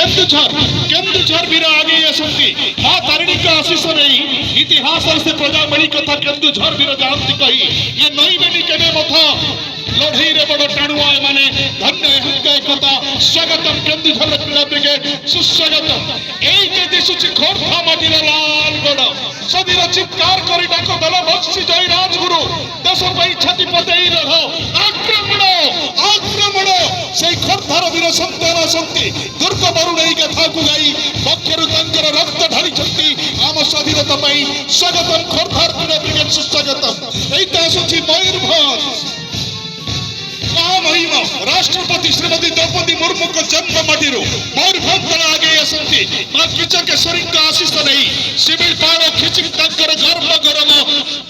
केन्दुझर वीर आगे आसती माँ तारिणी का आशीष नहीं इतिहास से प्रजामणि कथा केन्दुझर वीर जानती कही ये नई बेनी केबे मथ लड़ई रे बड़ टाणुआ माने धन्य एकता स्वागतम केन्दुझर क्रीड़ा ब्रिगेड सुस्वागतम एई जे दिसुची खोर्धा माटीर लाल गड़ सदीर चित्कार करी डाक दल बक्सी जय राजगुरु देश पई छाती पतेई रह आक्रमण आक्रमण से खोर्धार वीर संतान शक्ति दुर्ग बरुणई कथा को गाई पक्षरु तांकर रक्त ढाली छंती आम स्वाधीनता पई स्वागतम खोर्धार क्रीड़ा ब्रिगेड सुस्वागतम एइता आसुची मयूरभंज महामहिम राष्ट्रपति श्रीमती द्रौपदी मुर्मू को जन्म मटीरू मयूरभंज आगे आसती मां किचकेश्वरी का आशीष नहीं सिविल पाल खिचिक तंकर गर्भ गरम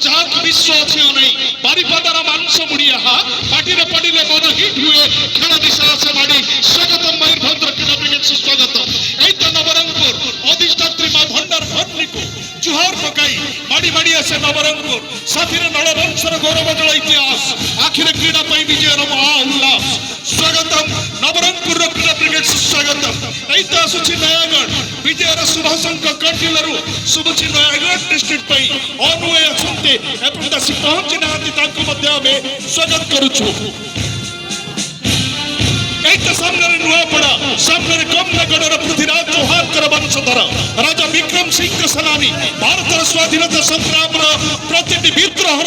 चाक विश्व अच्छे नहीं बारीपदार मांस मुड़िया पार्टी पड़े मन हिट हुए खेल दिशा से माड़ी स्वागतम मयूरभंज क्रीड़ा ब्रिगेड सुस्वागतम एत नवरंगपुर अधिष्ठात्री मां भंडार भरनी को जुहार पकाई माड़ी माड़ी आसे नवरंगपुर साथी नलवंशर गौरवजल इतिहास आखिर क्रीड़ा विजय उल्लास स्वागतम नवरंगपुर क्रीड़ा ब्रिगेड सुस्वागतम एत आसुची नयागढ़ विजयर शुभाशंक कंटिलरू शुभुची नयागढ़ डिस्ट्रिक्ट पई अनुए अछंते एपं दासी पहुंची नांती तांको मध्ये आमे स्वागत करूछु एक सामने नुआपड़ा सामने कमलागढ़ पृथ्वीराज चौहान कर वंशधर राजा विक्रम सिंह सलामी भारत स्वाधीनता संग्राम प्रतिटी विद्रोह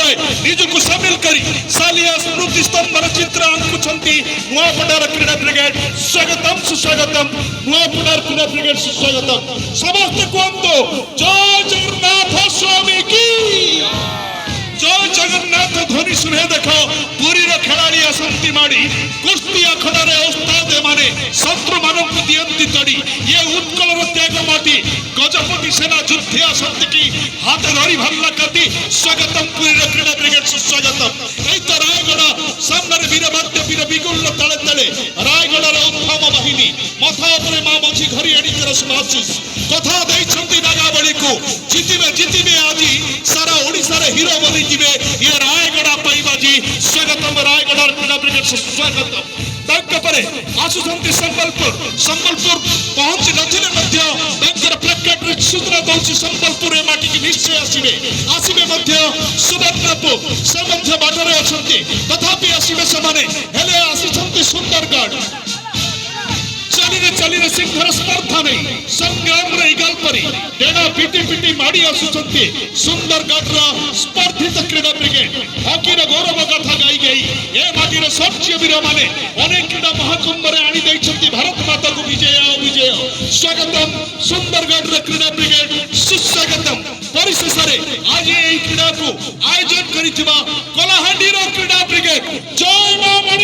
निजक सामिल करी सालिया स्मृति स्तंभ चित्र आंकुछंती नुआपड़ार क्रीड़ा ब्रिगेड स्वागतम सुस्वागतम नुआपड़ार क्रीड़ा ब्रिगेड सुस्वागतम समस्त कहंतु जय जगन्नाथ स्वामी की जय जगन्नाथ ध्वनि सुने देख पुरी खेलाड़ी आसंती माड़ी कुश्ती अखड़े उस्ताद माने शत्रु मानक दियंती तड़ी ये उत्कल त्याग माटी गजपति सेना युद्धे आसंती की हाथ धरी भल्ला कति स्वागतम पुरी क्रीड़ा ब्रिगेड सुस्वागतम एत रायगढ़ सामने वीरभद्र वीर बिगुल तले तले रायगढ़ उत्थाम बाहिनी मथा उपरे मां मझी घरी एणिकर सुभाषिष कथा देइछंती नागावली को जितिबे आजी सारा ओडिसा रे हीरो बनी जिबे ये रायगढ़ पाइबाजी स्वागतम रायगढ़ क्रीड़ा ब्रिगेड स्वागतम तक परे आसुसंती संबलपुर पहुंच नथिले मध्य तंकर प्लेकेट रे सूचना दउछि संबलपुर ए माटी की निश्चय आसीबे मध्य सुवर्णपुर से मध्य बाटरे अछंती तथापि आसीबे समाने हेले आसीछंती सुंदरगढ़ चली सिंहर स्पर्धा नहीं संग्राम रे इगल परी डेना पिटी माड़ी आसुचंती सुंदरगढ़ स्पर्धित क्रीड़ा ब्रिगेड हॉकी रे गौरव कथा गाई गई ए माटी रे सच्चे वीर माने अनेक क्रीड़ा महाकुंभ रे आनी दैछंती भारत माता को विजय स्वागतम सुंदरगढ़ रे क्रीड़ा ब्रिगेड सुस्वागतम परिशेष रे आज एई क्रीड़ा को आयोजन करिथिबा